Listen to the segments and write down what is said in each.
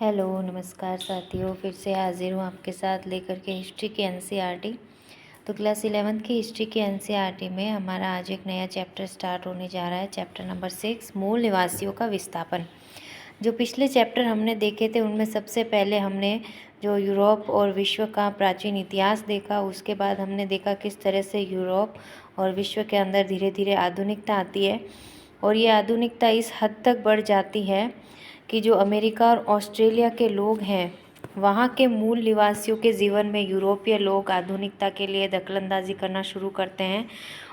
Hello नमस्कार साथियों, फिर से हाजिर हूँ आपके साथ लेकर के हिस्ट्री की एनसीईआरटी। तो क्लास 11th की हिस्ट्री की एनसीईआरटी में हमारा आज एक नया चैप्टर स्टार्ट होने जा रहा है। चैप्टर नंबर 6, मूल निवासियों का विस्थापन। जो पिछले चैप्टर हमने देखे थे उनमें सबसे पहले हमने जो यूरोप और विश्व का प्राचीन इतिहास देखा। उसके बाद हमने देखा किस तरह से यूरोप और विश्व के अंदर धीरे धीरे आधुनिकता आती है, और ये आधुनिकता इस हद तक बढ़ जाती है कि जो अमेरिका और ऑस्ट्रेलिया के लोग हैं, वहाँ के मूल निवासियों के जीवन में यूरोपीय लोग आधुनिकता के लिए दखलंदाजी करना शुरू करते हैं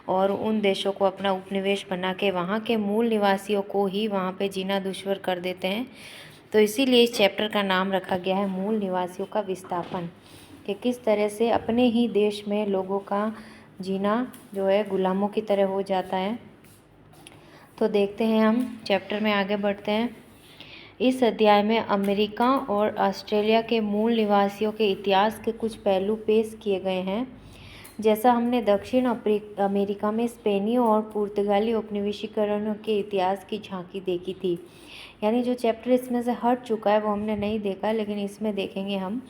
और उन देशों को अपना उपनिवेश बना के वहाँ के मूल निवासियों को ही वहाँ पे जीना दुश्वार कर देते हैं। तो इसीलिए इस चैप्टर का नाम रखा गया है मूल निवासियों का विस्थापन, कि किस तरह से अपने ही देश में लोगों का जीना जो है गुलामों की तरह हो जाता है। तो देखते हैं, हम चैप्टर में आगे बढ़ते हैं। इस अध्याय में अमेरिका और ऑस्ट्रेलिया के मूल निवासियों के इतिहास के कुछ पहलू पेश किए गए हैं। जैसा हमने दक्षिण अमेरिका में स्पेनियों और पुर्तगाली उपनिवेशीकरणों के इतिहास की झांकी देखी थी, यानी जो चैप्टर इसमें से हट चुका है वो हमने नहीं देखा, लेकिन इसमें देखेंगे हम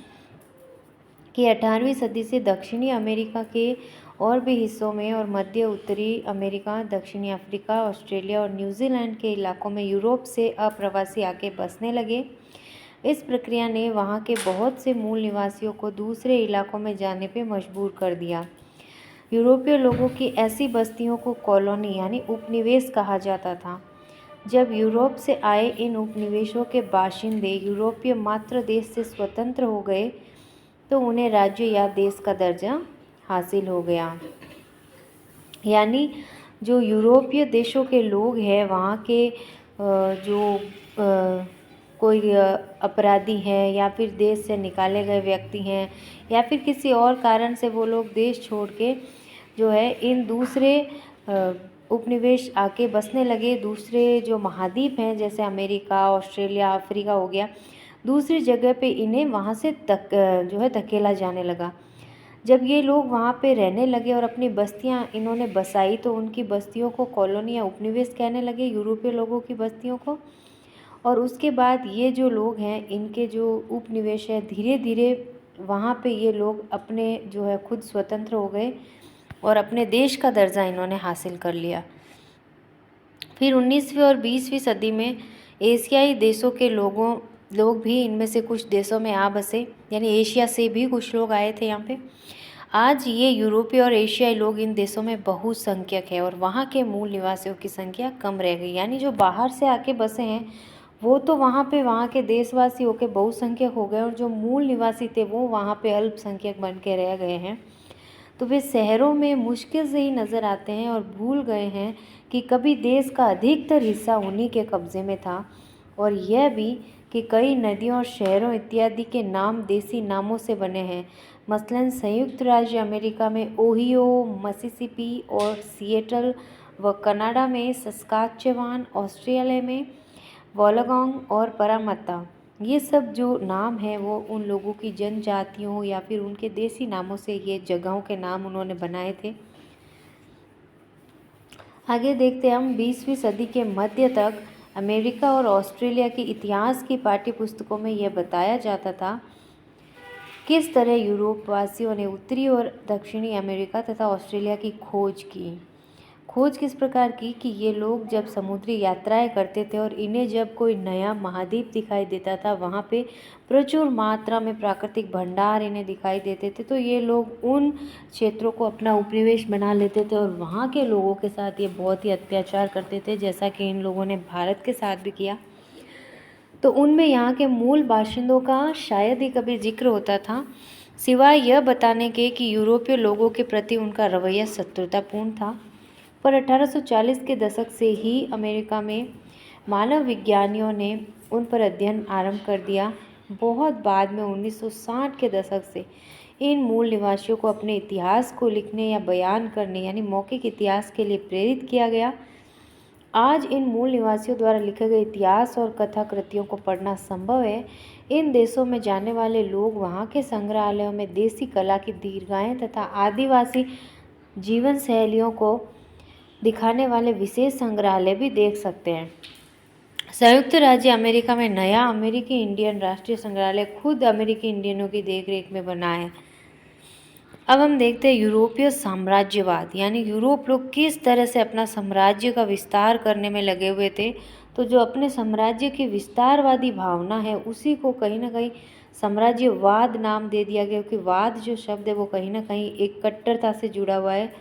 कि 18वीं सदी से दक्षिणी अमेरिका के और भी हिस्सों में और मध्य उत्तरी अमेरिका, दक्षिणी अफ्रीका, ऑस्ट्रेलिया और न्यूजीलैंड के इलाकों में यूरोप से अप्रवासी आके बसने लगे। इस प्रक्रिया ने वहाँ के बहुत से मूल निवासियों को दूसरे इलाकों में जाने पे मजबूर कर दिया। यूरोपीय लोगों की ऐसी बस्तियों को कॉलोनी यानी उपनिवेश कहा जाता था। जब यूरोप से आए इन उपनिवेशों के बाशिंदे यूरोपीय मातृ देश से स्वतंत्र हो गए तो उन्हें राज्य या देश का दर्जा हासिल हो गया। यानी जो यूरोपीय देशों के लोग हैं, वहाँ के जो कोई अपराधी हैं या फिर देश से निकाले गए व्यक्ति हैं या फिर किसी और कारण से वो लोग देश छोड़ के जो है इन दूसरे उपनिवेश आके बसने लगे। दूसरे जो महाद्वीप हैं जैसे अमेरिका, ऑस्ट्रेलिया, अफ्रीका हो गया, दूसरी जगह पे इन्हें वहाँ से जो है धकेला जाने लगा। जब ये लोग वहाँ पे रहने लगे और अपनी बस्तियाँ इन्होंने बसाई तो उनकी बस्तियों को कॉलोनी या उपनिवेश कहने लगे, यूरोपीय लोगों की बस्तियों को। और उसके बाद ये जो लोग हैं, इनके जो उपनिवेश है, धीरे धीरे वहाँ पे ये लोग अपने जो है खुद स्वतंत्र हो गए और अपने देश का दर्जा इन्होंने हासिल कर लिया। फिर 19वीं और 20वीं सदी में एशियाई देशों के लोग भी इनमें से कुछ देशों में आ बसे, यानी एशिया से भी कुछ लोग आए थे यहाँ पे। आज ये यूरोपीय और एशियाई लोग इन देशों में बहुसंख्यक है और वहाँ के मूल निवासियों की संख्या कम रह गई। यानी जो बाहर से आके बसे हैं वो तो वहाँ पे वहाँ के देशवासी होकर बहुसंख्यक हो गए और जो मूल निवासी थे वो वहाँ पे अल्पसंख्यक बन के रह गए हैं। तो वे शहरों में मुश्किल से ही नज़र आते हैं और भूल गए हैं कि कभी देश का अधिकतर हिस्सा उन्हीं के कब्ज़े में था, और यह भी कि कई नदियों और शहरों इत्यादि के नाम देसी नामों से बने हैं। मसलन संयुक्त राज्य अमेरिका में ओहियो, मिसिसिपी और सिएटल व कनाडा में सस्काचेवान, ऑस्ट्रेलिया में वोलोगोंग और पारामता। ये सब जो नाम हैं वो उन लोगों की जनजातियों या फिर उनके देसी नामों से ये जगहों के नाम उन्होंने बनाए थे। आगे देखते हैं हम 20वीं सदी के मध्य तक अमेरिका और ऑस्ट्रेलिया की इतिहास की पाठ्य पुस्तकों में यह बताया जाता था किस तरह यूरोप वासियों ने उत्तरी और दक्षिणी अमेरिका तथा ऑस्ट्रेलिया की खोज की। खोज किस प्रकार की कि ये लोग जब समुद्री यात्राएं करते थे और इन्हें जब कोई नया महाद्वीप दिखाई देता था, वहाँ पे प्रचुर मात्रा में प्राकृतिक भंडार इन्हें दिखाई देते थे, तो ये लोग उन क्षेत्रों को अपना उपनिवेश बना लेते थे और वहाँ के लोगों के साथ ये बहुत ही अत्याचार करते थे, जैसा कि इन लोगों ने भारत के साथ भी किया। तो उनमें यहाँ के मूल बाशिंदों का शायद ही कभी जिक्र होता था, सिवाय यह बताने के कि यूरोपीय लोगों के प्रति उनका रवैया शत्रुतापूर्ण था। पर 1840 के दशक से ही अमेरिका में मानव विज्ञानियों ने उन पर अध्ययन आरंभ कर दिया। बहुत बाद में 1960 के दशक से इन मूल निवासियों को अपने इतिहास को लिखने या बयान करने यानी मौखिक इतिहास के लिए प्रेरित किया गया। आज इन मूल निवासियों द्वारा लिखे गए इतिहास और कथाकृतियों को पढ़ना संभव है। इन देशों में जाने वाले लोग वहाँ के संग्रहालयों में देसी कला की दीर्घाएं तथा आदिवासी जीवन शैलियों को दिखाने वाले विशेष संग्रहालय भी देख सकते हैं। संयुक्त राज्य अमेरिका में नया अमेरिकी इंडियन राष्ट्रीय संग्रहालय खुद अमेरिकी इंडियनों की देखरेख में बना है। अब हम देखते हैं यूरोपीय साम्राज्यवाद, यानी यूरोप लोग किस तरह से अपना साम्राज्य का विस्तार करने में लगे हुए थे। तो जो अपने साम्राज्य की विस्तारवादी भावना है उसी को कहीं ना कहीं साम्राज्यवाद नाम दे दिया गया, क्योंकि वाद जो शब्द है वो कहीं ना कहीं एक कट्टरता से जुड़ा हुआ है।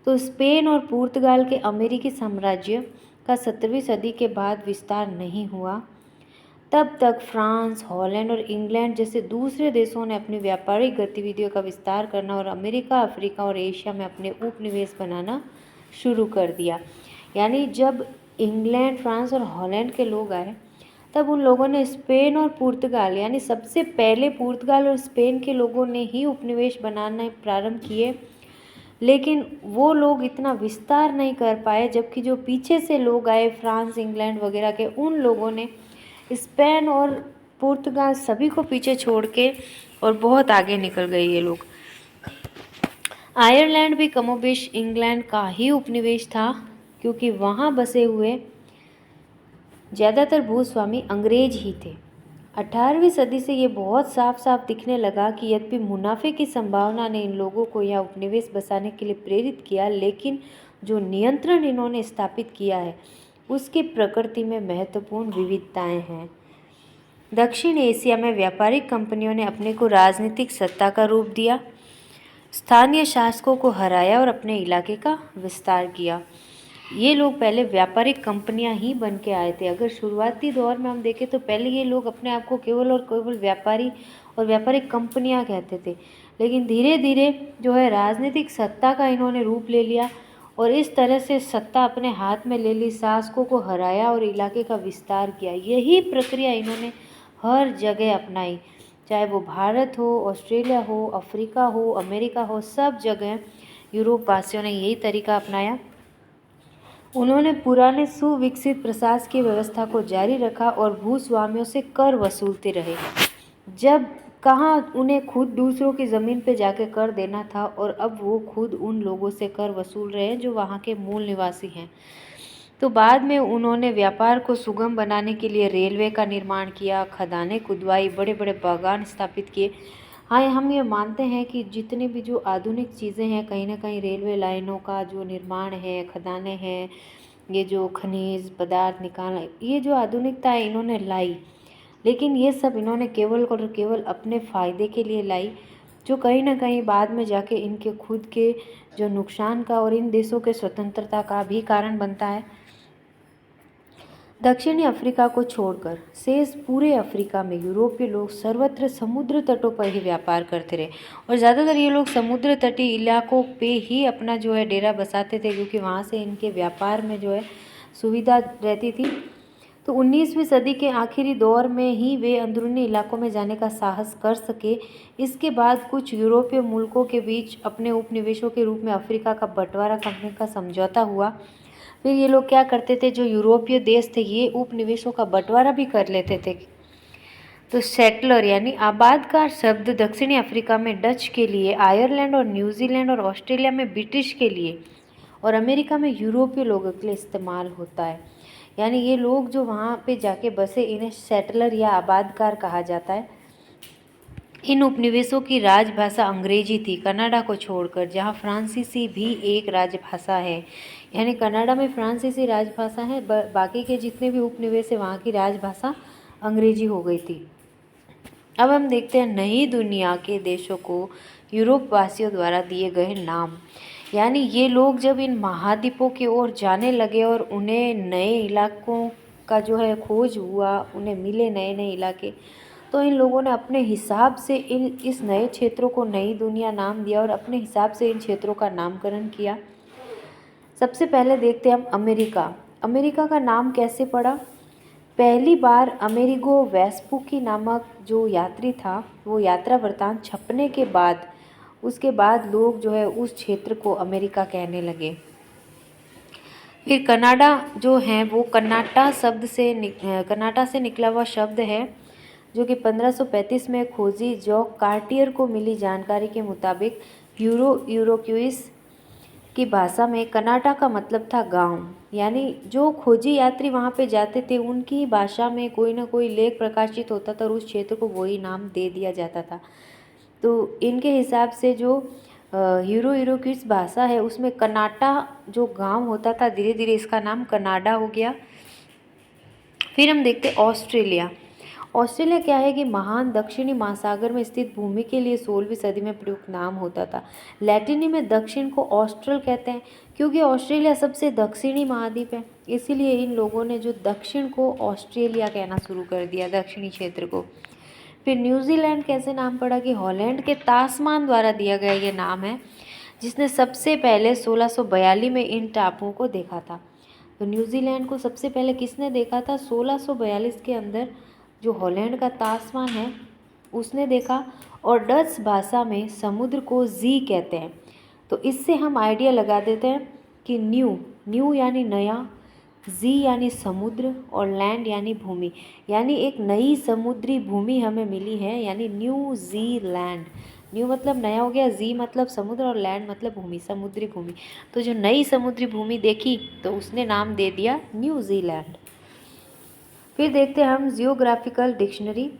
तो स्पेन और पुर्तगाल के अमेरिकी साम्राज्य का 17वीं सदी के बाद विस्तार नहीं हुआ। तब तक फ्रांस, हॉलैंड और इंग्लैंड जैसे दूसरे देशों ने अपनी व्यापारिक गतिविधियों का विस्तार करना और अमेरिका, अफ्रीका और एशिया में अपने उपनिवेश बनाना शुरू कर दिया। यानी जब इंग्लैंड, फ्रांस और हॉलैंड के लोग आए तब उन लोगों ने स्पेन और पुर्तगाल, यानी सबसे पहले पुर्तगाल और स्पेन के लोगों ने ही उपनिवेश बनाना प्रारंभ किए, लेकिन वो लोग इतना विस्तार नहीं कर पाए। जबकि जो पीछे से लोग आए फ्रांस, इंग्लैंड वगैरह के, उन लोगों ने स्पेन और पुर्तगाल सभी को पीछे छोड़ के और बहुत आगे निकल गए ये लोग। आयरलैंड भी कमोबेश इंग्लैंड का ही उपनिवेश था, क्योंकि वहाँ बसे हुए ज़्यादातर भूस्वामी अंग्रेज ही थे। 18वीं सदी से ये बहुत साफ साफ दिखने लगा कि यद्यपि मुनाफे की संभावना ने इन लोगों को यहाँ उपनिवेश बसाने के लिए प्रेरित किया, लेकिन जो नियंत्रण इन्होंने स्थापित किया है उसकी प्रकृति में महत्वपूर्ण विविधताएं हैं। दक्षिण एशिया में व्यापारिक कंपनियों ने अपने को राजनीतिक सत्ता का रूप दिया, स्थानीय शासकों को हराया और अपने इलाके का विस्तार किया। ये लोग पहले व्यापारिक कंपनियां ही बन के आए थे। अगर शुरुआती दौर में हम देखें तो पहले ये लोग अपने आप को केवल और केवल व्यापारी और व्यापारिक कंपनियां कहते थे, लेकिन धीरे धीरे जो है राजनीतिक सत्ता का इन्होंने रूप ले लिया और इस तरह से सत्ता अपने हाथ में ले ली, शासकों को हराया और इलाके का विस्तार किया। यही प्रक्रिया इन्होंने हर जगह अपनाई, चाहे वो भारत हो, ऑस्ट्रेलिया हो, अफ्रीका हो, अमेरिका हो, सब जगह यूरोप वासियों ने यही तरीका अपनाया। उन्होंने पुराने सुविकसित प्रशासकीय व्यवस्था को जारी रखा और भूस्वामियों से कर वसूलते रहे। जब कहाँ उन्हें खुद दूसरों की ज़मीन पे जाके कर देना था, और अब वो खुद उन लोगों से कर वसूल रहे हैं जो वहाँ के मूल निवासी हैं। तो बाद में उन्होंने व्यापार को सुगम बनाने के लिए रेलवे का निर्माण किया, खदानें खुदवाई, बड़े बड़े बागान स्थापित किए। हाँ, हम ये मानते हैं कि जितने भी जो आधुनिक चीज़ें हैं, कहीं ना कहीं रेलवे लाइनों का जो निर्माण है, खदानें हैं, ये जो खनिज पदार्थ निकालना, ये जो आधुनिकता है इन्होंने लाई, लेकिन ये सब इन्होंने केवल और केवल अपने फ़ायदे के लिए लाई, जो कहीं ना कहीं बाद में जाके इनके खुद के जो नुकसान का और इन देशों के स्वतंत्रता का भी कारण बनता है। दक्षिणी अफ्रीका को छोड़कर शेष पूरे अफ्रीका में यूरोपीय लोग सर्वत्र समुद्र तटों पर ही व्यापार करते रहे, और ज़्यादातर ये लोग समुद्र तटीय इलाकों पे ही अपना जो है डेरा बसाते थे, क्योंकि वहाँ से इनके व्यापार में जो है सुविधा रहती थी। तो 19वीं सदी के आखिरी दौर में ही वे अंदरूनी इलाकों में जाने का साहस कर सके। इसके बाद कुछ यूरोपीय मुल्कों के बीच अपने उपनिवेशों के रूप में अफ्रीका का बंटवारा करने का समझौता हुआ। फिर ये लोग क्या करते थे, जो यूरोपीय देश थे ये उपनिवेशों का बंटवारा भी कर लेते थे। तो सेटलर यानी आबादकार शब्द दक्षिणी अफ्रीका में डच के लिए, आयरलैंड और न्यूजीलैंड और ऑस्ट्रेलिया में ब्रिटिश के लिए, और अमेरिका में यूरोपीय लोगों के लिए इस्तेमाल होता है। यानी ये लोग जो वहाँ पे जाके बसे इन्हें सेटलर या आबादकार कहा जाता है। इन उपनिवेशों की राजभाषा अंग्रेजी थी, कनाडा को छोड़कर, जहाँ फ्रांसीसी भी एक राजभाषा है। यानी कनाडा में फ्रांसीसी राजभाषा है, बाकी के जितने भी उपनिवेश है वहाँ की राजभाषा अंग्रेजी हो गई थी। अब हम देखते हैं नई दुनिया के देशों को यूरोप वासियों द्वारा दिए गए नाम। यानी ये लोग जब इन महाद्वीपों की ओर जाने लगे और उन्हें नए इलाकों का जो है खोज हुआ, उन्हें मिले नए नए इलाके, तो इन लोगों ने अपने हिसाब से इस नए क्षेत्रों को नई दुनिया नाम दिया और अपने हिसाब से इन क्षेत्रों का नामकरण किया। सबसे पहले देखते हैं हम अमेरिका। अमेरिका का नाम कैसे पड़ा? पहली बार अमेरिगो वेस्पुकी नामक जो यात्री था, वो यात्रा वृत्तांत छपने के बाद उसके बाद लोग जो है उस क्षेत्र को अमेरिका कहने लगे। फिर कनाडा जो है वो कनाटा से निकला हुआ शब्द है, जो कि 1535 में खोजी जॉक कार्टियर को मिली जानकारी के मुताबिक यूरोक्विस की भाषा में कनाडा का मतलब था गांव, यानी जो खोजी यात्री वहाँ पे जाते थे उनकी ही भाषा में कोई ना कोई लेख प्रकाशित होता था और उस क्षेत्र को वही नाम दे दिया जाता था। तो इनके हिसाब से जो हीरो किस भाषा है उसमें कनाडा जो गांव होता था, धीरे धीरे इसका नाम कनाडा हो गया। फिर हम देखते हैं ऑस्ट्रेलिया। ऑस्ट्रेलिया क्या है कि महान दक्षिणी महासागर में स्थित भूमि के लिए 16वीं सदी में प्रयुक्त नाम होता था। लैटिनी में दक्षिण को ऑस्ट्रल कहते हैं क्योंकि ऑस्ट्रेलिया सबसे दक्षिणी महाद्वीप है, इसीलिए इन लोगों ने जो दक्षिण को ऑस्ट्रेलिया कहना शुरू कर दिया, दक्षिणी क्षेत्र को। फिर न्यूजीलैंड कैसे नाम पड़ा कि हॉलैंड के तास्मान द्वारा दिया गया ये नाम है, जिसने सबसे पहले 1642 में इन टापुओं को देखा था। तो न्यूजीलैंड को सबसे पहले किसने देखा था? 1642 के अंदर जो हॉलैंड का तास्मान है उसने देखा। और डच भाषा में समुद्र को जी कहते हैं। तो इससे हम आइडिया लगा देते हैं कि न्यू यानी नया, जी यानी समुद्र और लैंड यानी भूमि, यानी एक नई समुद्री भूमि हमें मिली है, यानी न्यू जीलैंड। न्यू मतलब नया हो गया, जी मतलब समुद्र और लैंड मतलब भूमि, समुद्री भूमि। तो जो नई समुद्री भूमि देखी तो उसने नाम दे दिया न्यूजीलैंड। फिर देखते हैं हम जियोग्राफिकल डिक्शनरी।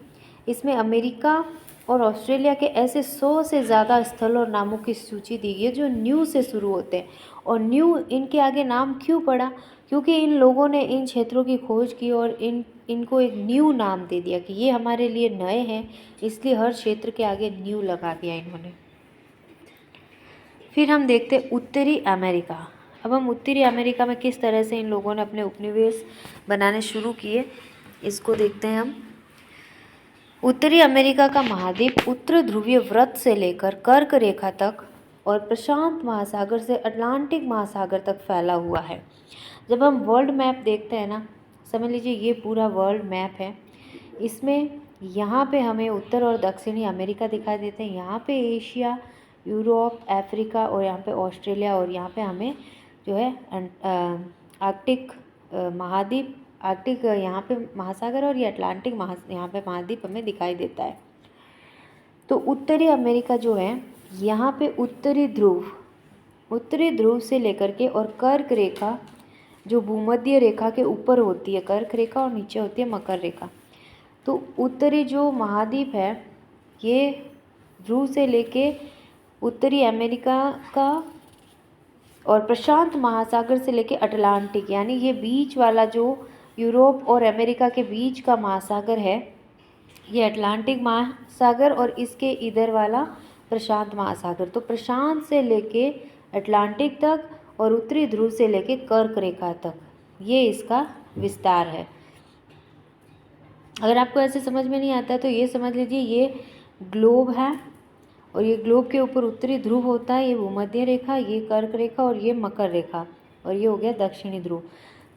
इसमें अमेरिका और ऑस्ट्रेलिया के ऐसे 100 से ज़्यादा स्थल और नामों की सूची दी गई है जो न्यू से शुरू होते हैं। और न्यू इनके आगे नाम क्यों पड़ा? क्योंकि इन लोगों ने इन क्षेत्रों की खोज की और इनको एक न्यू नाम दे दिया कि ये हमारे लिए नए हैं, इसलिए हर क्षेत्र के आगे न्यू लगा दिया इन्होंने। फिर हम देखते हैं उत्तरी अमेरिका। अब हम उत्तरी अमेरिका में किस तरह से इन लोगों ने अपने उपनिवेश बनाने शुरू किए इसको देखते हैं हम। उत्तरी अमेरिका का महाद्वीप उत्तर ध्रुवीय व्रत से लेकर कर्क रेखा तक और प्रशांत महासागर से अटलांटिक महासागर तक फैला हुआ है। जब हम वर्ल्ड मैप देखते हैं ना, समझ लीजिए ये पूरा वर्ल्ड मैप है। इसमें यहाँ पे हमें उत्तर और दक्षिणी अमेरिका दिखाई देते हैं, यहाँ पे एशिया, यूरोप, अफ्रीका और यहाँ पे ऑस्ट्रेलिया, और यहाँ पे हमें जो है आर्कटिक महाद्वीप, आर्कटिक यहाँ पे महासागर और ये अटलांटिक यहाँ पे महाद्वीप हमें दिखाई देता है। तो उत्तरी अमेरिका जो है यहाँ पे उत्तरी ध्रुव से लेकर के और कर्क रेखा जो भूमध्य रेखा के ऊपर होती है, कर्क रेखा, और नीचे होती है मकर रेखा। तो उत्तरी जो महाद्वीप है ये ध्रुव से लेके उत्तरी अमेरिका का और प्रशांत महासागर से लेके अटलांटिक, यानी ये बीच वाला जो यूरोप और अमेरिका के बीच का महासागर है ये अटलांटिक महासागर, और इसके इधर वाला प्रशांत महासागर। तो प्रशांत से लेके अटलांटिक तक और उत्तरी ध्रुव से लेके कर्क रेखा तक ये इसका विस्तार है। अगर आपको ऐसे समझ में नहीं आता तो ये समझ लीजिए ये ग्लोब है और ये ग्लोब के ऊपर उत्तरी ध्रुव होता है, ये भूमध्य रेखा, ये कर्क रेखा और ये मकर रेखा, और ये हो गया दक्षिणी ध्रुव।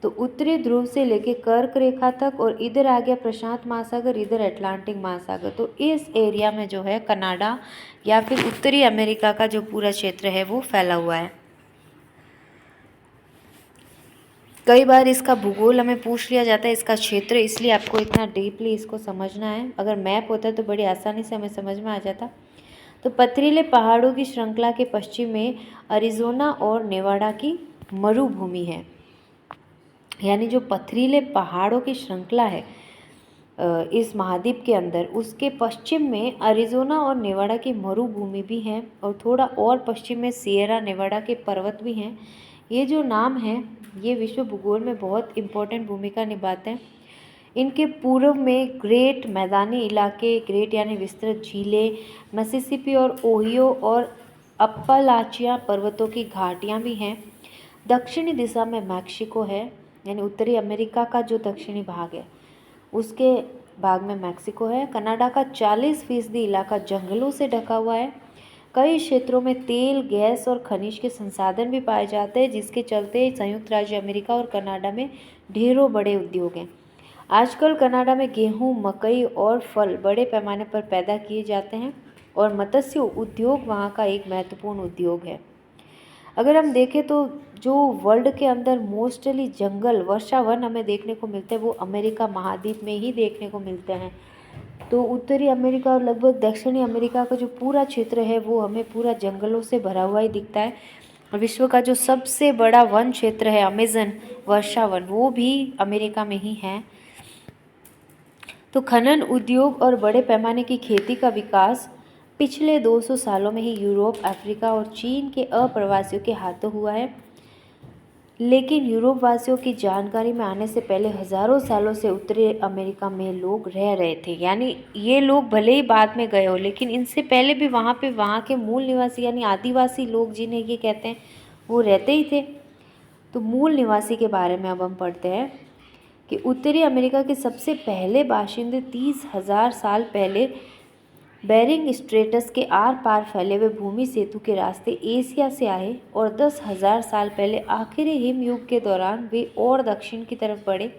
तो उत्तरी ध्रुव से लेके कर्क रेखा तक और इधर आ गया प्रशांत महासागर, इधर अटलांटिक महासागर। तो इस एरिया में जो है कनाडा या फिर उत्तरी अमेरिका का जो पूरा क्षेत्र है वो फैला हुआ है। कई बार इसका भूगोल हमें पूछ लिया जाता है, इसका क्षेत्र, इसलिए आपको इतना डीपली इसको समझना है। अगर मैप होता तो बड़ी आसानी से हमें समझ में आ जाता। तो पथरीले पहाड़ों की श्रृंखला के पश्चिम में अरिज़ोना और नेवाडा की मरुभूमि है, यानी जो पथरीले पहाड़ों की श्रृंखला है इस महाद्वीप के अंदर, उसके पश्चिम में अरिज़ोना और नेवाडा की मरुभूमि भी है और थोड़ा और पश्चिम में सिएरा नेवाडा के पर्वत भी हैं। ये जो नाम है ये विश्व भूगोल में बहुत इम्पोर्टेंट भूमिका निभाते हैं। इनके पूर्व में ग्रेट मैदानी इलाके, ग्रेट यानी विस्तृत झीलें, मिसिसिपी और ओहियो और अप्पलाचिया पर्वतों की घाटियाँ भी हैं। दक्षिणी दिशा में मैक्सिको है, यानी उत्तरी अमेरिका का जो दक्षिणी भाग है उसके भाग में मैक्सिको है। कनाडा का 40% इलाका जंगलों से ढका हुआ है। कई क्षेत्रों में तेल, गैस और खनिज के संसाधन भी पाए जाते हैं, जिसके चलते संयुक्त राज्य अमेरिका और कनाडा में ढेरों बड़े उद्योग हैं। आजकल कनाडा में गेहूं, मकई और फल बड़े पैमाने पर पैदा किए जाते हैं और मत्स्य उद्योग वहाँ का एक महत्वपूर्ण उद्योग है। अगर हम देखें तो जो वर्ल्ड के अंदर मोस्टली जंगल, वर्षावन हमें देखने को मिलते हैं वो अमेरिका महाद्वीप में ही देखने को मिलते हैं। तो उत्तरी अमेरिका और लगभग दक्षिणी अमेरिका का जो पूरा क्षेत्र है वो हमें पूरा जंगलों से भरा हुआ ही दिखता है। और विश्व का जो सबसे बड़ा वन क्षेत्र है अमेज़न वर्षा वन, वो भी अमेरिका में ही है। तो खनन उद्योग और बड़े पैमाने की खेती का विकास पिछले 200 सालों में ही यूरोप, अफ्रीका और चीन के अप्रवासियों के हाथों हुआ है। लेकिन यूरोप वासियों की जानकारी में आने से पहले हजारों सालों से उत्तरी अमेरिका में लोग रह रहे थे। यानी ये लोग भले ही बाद में गए हो, लेकिन इनसे पहले भी वहाँ के मूल निवासी यानी आदिवासी लोग जिन्हें ये कहते हैं, वो रहते ही थे। तो मूल निवासी के बारे में अब हम पढ़ते हैं कि उत्तरी अमेरिका के सबसे पहले बाशिंदे 30,000 साल पहले बेरिंग स्ट्रेटस के आर पार फैले हुए भूमि सेतु के रास्ते एशिया से आए और 10,000 साल पहले आखिरी हिम युग के दौरान वे और दक्षिण की तरफ बढ़े।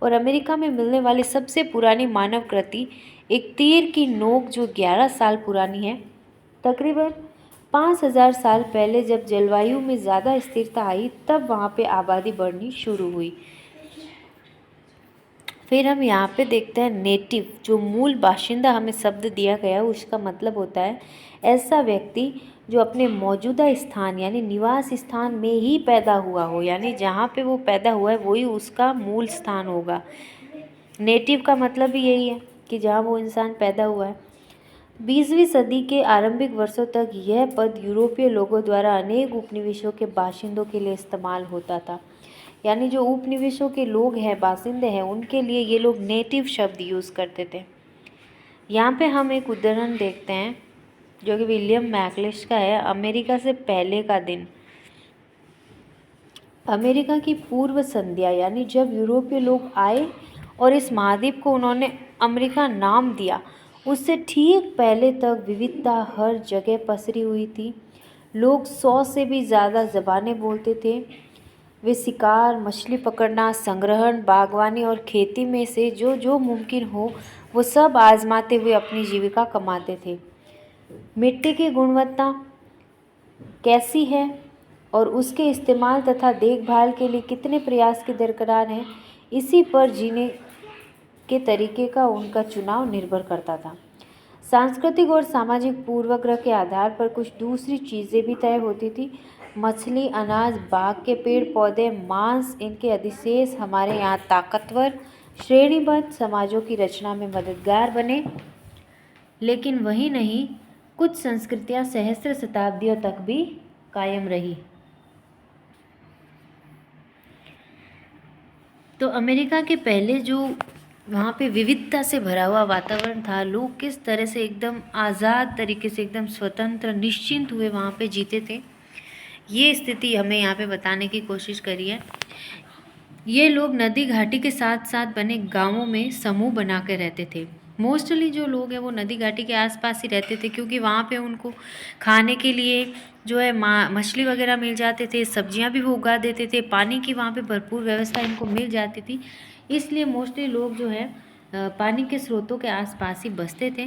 और अमेरिका में मिलने वाली सबसे पुरानी मानव कृति एक तीर की नोक जो 11 साल पुरानी है। तकरीबन 5,000 साल पहले जब जलवायु में ज़्यादा स्थिरता आई तब वहाँ पे आबादी बढ़नी शुरू हुई। फिर हम यहाँ पे देखते हैं नेटिव, जो मूल बाशिंदा हमें शब्द दिया गया है उसका मतलब होता है ऐसा व्यक्ति जो अपने मौजूदा स्थान यानी निवास स्थान में ही पैदा हुआ हो, यानी जहाँ पे वो पैदा हुआ है वही उसका मूल स्थान होगा। नेटिव का मतलब भी यही है कि जहाँ वो इंसान पैदा हुआ है। 20वीं सदी के आरंभिक वर्षों तक यह पद यूरोपीय लोगों द्वारा अनेक उपनिवेशों के बाशिंदों के लिए इस्तेमाल होता था। यानी जो उपनिवेशों के लोग हैं, बासिंदे हैं, उनके लिए ये लोग नेटिव शब्द यूज़ करते थे। यहाँ पे हम एक उदाहरण देखते हैं जो कि विलियम मैकलिश का है, अमेरिका से पहले का दिन। अमेरिका की पूर्व संध्या यानी जब यूरोपीय लोग आए और इस महाद्वीप को उन्होंने अमेरिका नाम दिया, उससे ठीक पहले तक विविधता हर जगह पसरी हुई थी। लोग 100 से भी ज़्यादा ज़बानें बोलते थे। वे शिकार, मछली पकड़ना, संग्रहण, बागवानी और खेती में से जो जो मुमकिन हो वो सब आजमाते हुए अपनी जीविका कमाते थे। मिट्टी की गुणवत्ता कैसी है और उसके इस्तेमाल तथा देखभाल के लिए कितने प्रयास के दरकार हैं, इसी पर जीने के तरीके का उनका चुनाव निर्भर करता था। सांस्कृतिक और सामाजिक पूर्वाग्रह के आधार पर कुछ दूसरी चीज़ें भी तय होती थी। मछली, अनाज, बाग के पेड़ पौधे, मांस, इनके अधिशेष हमारे यहाँ ताकतवर श्रेणीबद्ध समाजों की रचना में मददगार बने। लेकिन वही नहीं, कुछ संस्कृतियाँ सहस्त्र शताब्दियों तक भी कायम रही। तो अमेरिका के पहले जो वहाँ पे विविधता से भरा हुआ वातावरण था, लोग किस तरह से एकदम आज़ाद तरीके से, एकदम स्वतंत्र, निश्चिंत हुए वहाँ पे जीते थे, ये स्थिति हमें यहाँ पे बताने की कोशिश करी है। ये लोग नदी घाटी के साथ साथ बने गांवों में समूह बना के रहते थे। मोस्टली जो लोग हैं वो नदी घाटी के आसपास ही रहते थे, क्योंकि वहाँ पे उनको खाने के लिए जो है मछली वगैरह मिल जाते थे, सब्जियाँ भी वो उगा देते थे, पानी की वहाँ पे भरपूर व्यवस्था इनको मिल जाती थी। इसलिए मोस्टली लोग जो है पानी के स्रोतों के आसपास ही बसते थे।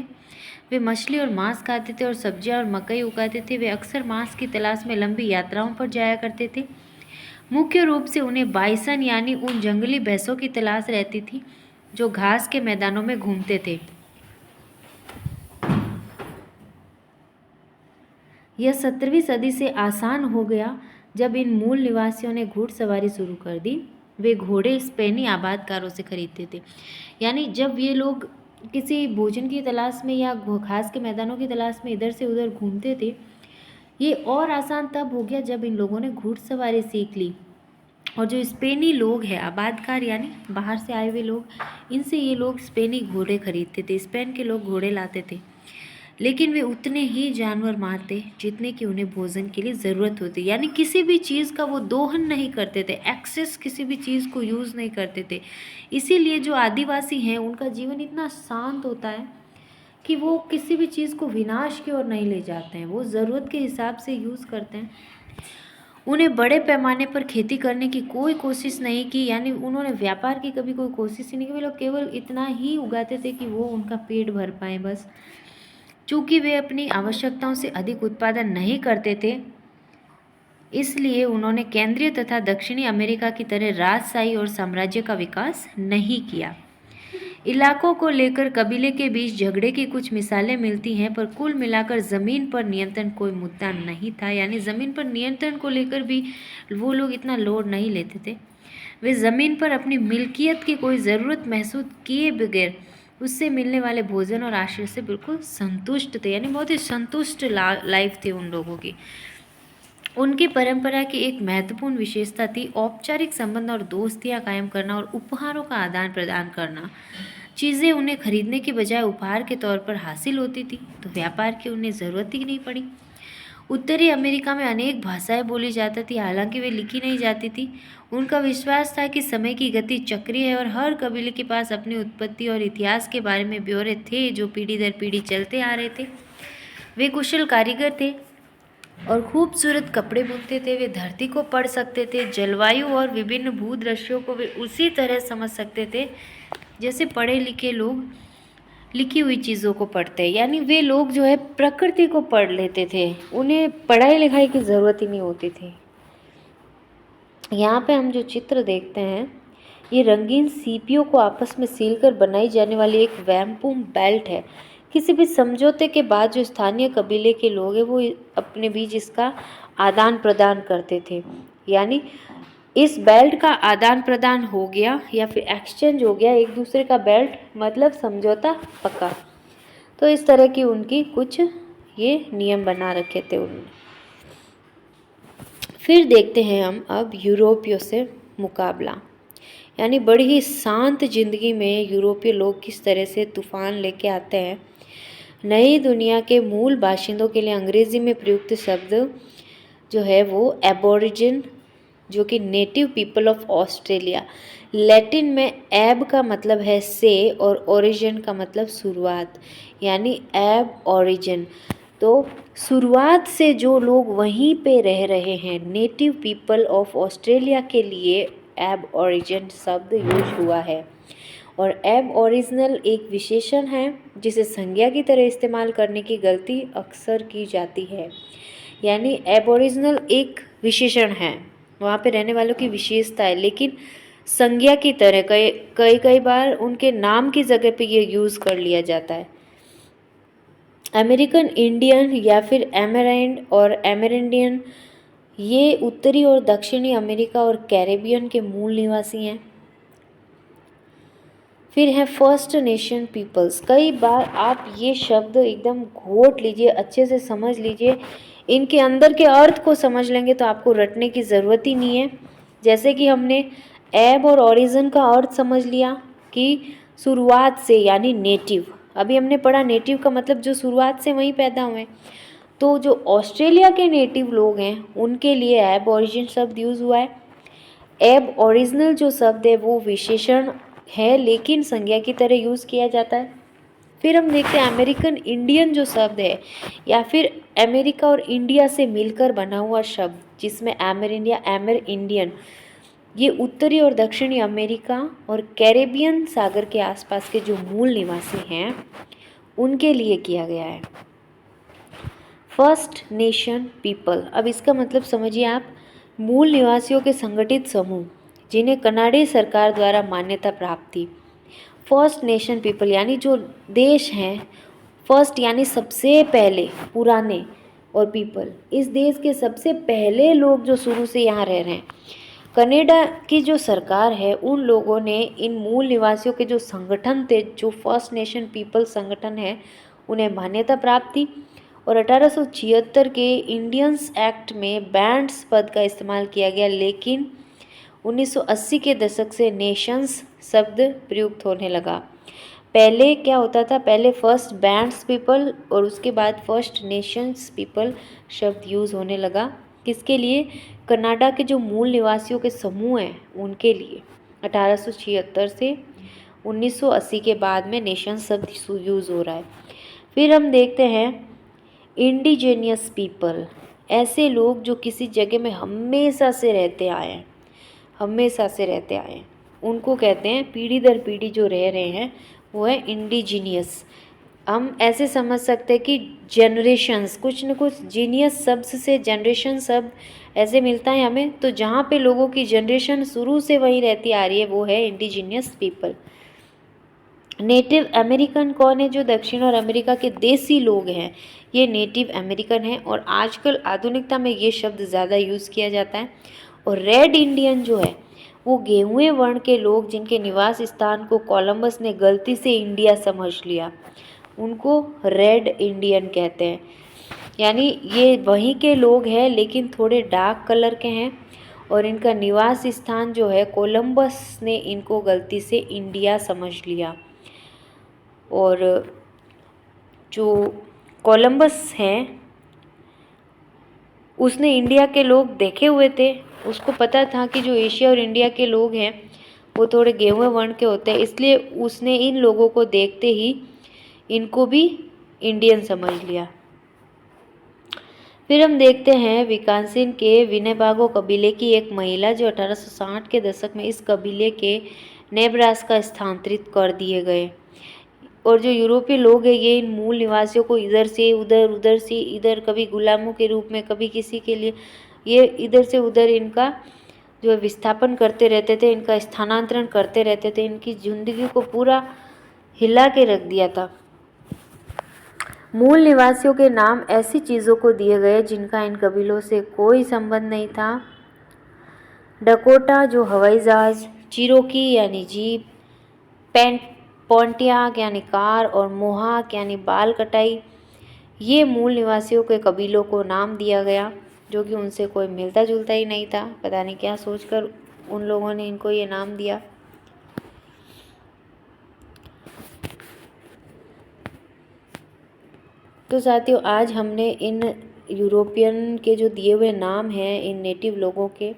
वे मछली और मांस खाते थे और सब्जियां और मकई उगाते थे। वे अक्सर मांस की तलाश में लंबी यात्राओं पर जाया करते थे। मुख्य रूप से उन्हें बाइसन यानी उन जंगली भैंसों की तलाश रहती थी जो घास के मैदानों में घूमते थे। यह 17वीं सदी से आसान हो गया जब इन मूल निवासियों ने घुड़सवारी शुरू कर दी। वे घोड़े स्पेनी आबादकारों से खरीदते थे। यानी जब ये लोग किसी भोजन की तलाश में या घास के मैदानों की तलाश में इधर से उधर घूमते थे, ये और आसान तब हो गया जब इन लोगों ने घुड़सवारी सीख ली। और जो स्पेनी लोग हैं, आबादकार यानी बाहर से आए हुए लोग, इनसे ये लोग स्पेनी घोड़े खरीदते थे। स्पेन के लोग घोड़े लाते थे, लेकिन वे उतने ही जानवर मारते जितने कि उन्हें भोजन के लिए ज़रूरत होती। यानी किसी भी चीज़ का वो दोहन नहीं करते थे, एक्सेस किसी भी चीज़ को यूज़ नहीं करते थे। इसीलिए जो आदिवासी हैं उनका जीवन इतना शांत होता है कि वो किसी भी चीज़ को विनाश की ओर नहीं ले जाते हैं, वो ज़रूरत के हिसाब से यूज़ करते हैं। उन्हें बड़े पैमाने पर खेती करने की कोई कोशिश नहीं की, यानी उन्होंने व्यापार की कभी कोई कोशिश ही नहीं की। वे लोग केवल इतना ही उगाते थे कि वो उनका पेट भर पाए बस। चूँकि वे अपनी आवश्यकताओं से अधिक उत्पादन नहीं करते थे, इसलिए उन्होंने केंद्रीय तथा दक्षिणी अमेरिका की तरह राजशाही और साम्राज्य का विकास नहीं किया। इलाकों को लेकर कबीले के बीच झगड़े की कुछ मिसालें मिलती हैं, पर कुल मिलाकर ज़मीन पर नियंत्रण कोई मुद्दा नहीं था। यानी ज़मीन पर नियंत्रण को लेकर भी वो लोग इतना लोड नहीं लेते थे। वे ज़मीन पर अपनी मिल्कियत की कोई ज़रूरत महसूस किए बगैर उससे मिलने वाले भोजन और आश्रय से बिल्कुल संतुष्ट थे। यानी बहुत ही संतुष्ट लाइफ थी उन लोगों की। उनकी परंपरा की एक महत्वपूर्ण विशेषता थी औपचारिक संबंध और दोस्तियां कायम करना और उपहारों का आदान प्रदान करना। चीज़ें उन्हें खरीदने के बजाय उपहार के तौर पर हासिल होती थी, तो व्यापार की उन्हें ज़रूरत ही नहीं पड़ी। उत्तरी अमेरिका में अनेक भाषाएं बोली जाती थी, हालांकि वे लिखी नहीं जाती थी। उनका विश्वास था कि समय की गति चक्रीय है और हर कबीले के पास अपनी उत्पत्ति और इतिहास के बारे में ब्यौरे थे जो पीढ़ी दर पीढ़ी चलते आ रहे थे। वे कुशल कारीगर थे और खूबसूरत कपड़े बुनते थे। वे धरती को पढ़ सकते थे, जलवायु और विभिन्न भूदृश्यों को वे उसी तरह समझ सकते थे जैसे पढ़े लिखे लोग लिखी हुई चीज़ों को पढ़ते हैं। यानी वे लोग जो है प्रकृति को पढ़ लेते थे, उन्हें पढ़ाई लिखाई की ज़रूरत ही नहीं होती थी। यहाँ पे हम जो चित्र देखते हैं, ये रंगीन सीपियों को आपस में सीलकर बनाई जाने वाली एक वैम्पूम बेल्ट है। किसी भी समझौते के बाद जो स्थानीय कबीले के लोग हैं वो अपने बीच इसका आदान प्रदान करते थे। यानी इस बेल्ट का आदान प्रदान हो गया या फिर एक्सचेंज हो गया, एक दूसरे का बेल्ट मतलब समझौता पक्का। तो इस तरह की उनकी कुछ ये नियम बना रखे थे उन्होंने। फिर देखते हैं हम अब यूरोपियों से मुकाबला। यानी बड़ी ही शांत जिंदगी में यूरोपीय लोग किस तरह से तूफान लेके आते हैं। नई दुनिया के मूल बाशिंदों के लिए अंग्रेजी में प्रयुक्त शब्द जो है वो एबोरिजिन, जो कि native people of Australia. Latin में एब का मतलब है से और ओरिजिन का मतलब शुरुआत, यानी एब ओरिजिन। तो शुरुआत से जो लोग वहीं पे रह रहे हैं, नेटिव पीपल ऑफ ऑस्ट्रेलिया के लिए एब ओरिजिन शब्द यूज हुआ है। और एब ओरिजिनल एक विशेषण है जिसे संज्ञा की तरह इस्तेमाल करने की गलती अक्सर की जाती है। यानी एब ओरिजिनल एक विशेषण है, वहाँ पे रहने वालों की विशेषता है, लेकिन संज्ञा की तरह कई बार उनके नाम की जगह पे ये यूज़ कर लिया जाता है। अमेरिकन इंडियन या फिर एमेराइंड और एमेरिंडियन, ये उत्तरी और दक्षिणी अमेरिका और कैरेबियन के मूल निवासी हैं। फिर है फर्स्ट नेशन पीपल्स। कई बार आप ये शब्द एकदम घोट लीजिए, अच्छे से समझ लीजिए, इनके अंदर के अर्थ को समझ लेंगे तो आपको रटने की ज़रूरत ही नहीं है। जैसे कि हमने एब और ओरिजिन का अर्थ समझ लिया कि शुरुआत से, यानी नेटिव। अभी हमने पढ़ा नेटिव का मतलब जो शुरुआत से वहीं पैदा हुए। तो जो ऑस्ट्रेलिया के नेटिव लोग हैं उनके लिए एब ओरिजिन शब्द यूज़ हुआ है। एब ओरिजिनल जो शब्द है वो विशेषण है लेकिन संज्ञा की तरह यूज़ किया जाता है। फिर हम देखते हैं अमेरिकन इंडियन जो शब्द है या फिर अमेरिका और इंडिया से मिलकर बना हुआ शब्द, जिसमें एमेरिंडिया एमर इंडियन, ये उत्तरी और दक्षिणी अमेरिका और कैरेबियन सागर के आसपास के जो मूल निवासी हैं उनके लिए किया गया है। फर्स्ट नेशन पीपल, अब इसका मतलब समझिए आप, मूल निवासियों के संगठित समूह जिन्हें कनाडाई सरकार द्वारा मान्यता प्राप्त थी। फर्स्ट नेशन पीपल यानी जो देश हैं, फर्स्ट यानी सबसे पहले, पुराने, और पीपल इस देश के सबसे पहले लोग जो शुरू से यहाँ रह रहे हैं। कनाडा की जो सरकार है उन लोगों ने इन मूल निवासियों के जो संगठन थे, जो फर्स्ट नेशन पीपल संगठन है, उन्हें मान्यता प्राप्त थी। और 1876 के इंडियंस एक्ट में बैंड्स पद का इस्तेमाल किया गया, लेकिन 1980 के दशक से नेशंस शब्द प्रयुक्त होने लगा। पहले क्या होता था, पहले फर्स्ट बैंड्स पीपल और उसके बाद फर्स्ट नेशंस पीपल शब्द यूज़ होने लगा। किसके लिए? कनाडा के जो मूल निवासियों के समूह हैं उनके लिए। 1876 से 1980 के बाद में नेशंस शब्द यूज़ हो रहा है। फिर हम देखते हैं इंडिजेनियस पीपल, ऐसे लोग जो किसी जगह में हमेशा से रहते आए हैं, हमेशा से रहते आए हैं, उनको कहते हैं, पीढ़ी दर पीढ़ी जो रह रहे हैं वो है इंडिजीनियस। हम ऐसे समझ सकते हैं कि जनरेशन्स, कुछ न कुछ जीनियस शब्द से जनरेशन शब्द ऐसे मिलता है हमें, तो जहाँ पे लोगों की जनरेशन शुरू से वहीं रहती आ रही है वो है इंडिजीनियस पीपल। नेटिव अमेरिकन कौन है? जो दक्षिण और अमेरिका के देसी लोग हैं, ये नेटिव अमेरिकन हैं। और आजकल आधुनिकता में ये शब्द ज़्यादा यूज़ किया जाता है। और रेड इंडियन जो है वो गेहुए वर्ण के लोग जिनके निवास स्थान को कोलंबस ने गलती से इंडिया समझ लिया, उनको रेड इंडियन कहते हैं। यानी ये वहीं के लोग हैं लेकिन थोड़े डार्क कलर के हैं, और इनका निवास स्थान जो है कोलंबस ने इनको गलती से इंडिया समझ लिया। और जो कोलंबस हैं उसने इंडिया के लोग देखे हुए थे, उसको पता था कि जो एशिया और इंडिया के लोग हैं वो थोड़े गेहुए वर्ण के होते हैं, इसलिए उसने इन लोगों को देखते ही इनको भी इंडियन समझ लिया। फिर हम देखते हैं विकाससीन के विनेबागो कबीले की एक महिला जो 1860 के दशक में इस कबीले के नेब्रास्का स्थानांतरित कर दिए गए। और जो यूरोपीय लोग हैं ये इन मूल निवासियों को इधर से उधर, उधर से इधर, कभी गुलामों के रूप में, कभी किसी के लिए, ये इधर से उधर इनका जो विस्थापन करते रहते थे, इनका स्थानांतरण करते रहते थे, इनकी जिंदगी को पूरा हिला के रख दिया था। मूल निवासियों के नाम ऐसी चीज़ों को दिए गए जिनका इन कबीलों से कोई संबंध नहीं था। डकोटा जो हवाई जहाज, चिरोकी यानी जीप, पोंटियाक यानी कार, और मोहाक यानी बाल कटाई, ये मूल निवासियों के कबीलों को नाम दिया गया जो कि उनसे कोई मिलता जुलता ही नहीं था। पता नहीं क्या सोचकर उन लोगों ने इनको ये नाम दिया। तो साथियों आज हमने इन यूरोपियन के जो दिए हुए नाम हैं, इन नेटिव लोगों के,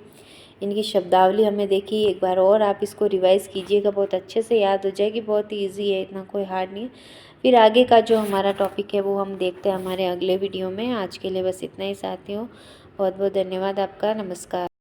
इनकी शब्दावली हमें देखी। एक बार और आप इसको रिवाइज़ कीजिएगा, बहुत अच्छे से याद हो जाएगी, बहुत ही ईजी है, इतना कोई हार्ड नहीं है। फिर आगे का जो हमारा टॉपिक है वो हम देखते हैं हमारे अगले वीडियो में। आज के लिए बस इतना ही साथियों, बहुत बहुत धन्यवाद आपका। नमस्कार।